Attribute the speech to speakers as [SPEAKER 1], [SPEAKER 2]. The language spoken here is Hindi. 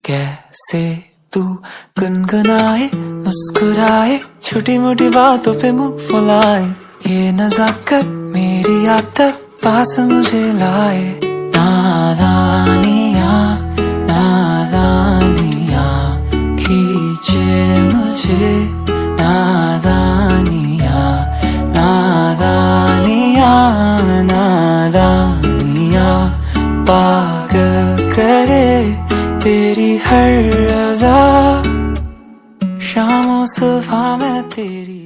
[SPEAKER 1] कैसे तू गुनगुनाए मुस्कुराए छोटी मोटी बातों पे मुंह फुलाए, ये नजाकत मेरी आदत पास मुझे लाए। नादानियाँ नादानियाँ खींचे मुझे, नादानियाँ नादानियाँ नादानियाँ पागल करे तेरी हर अदा, शामों सुबह मैं तेरी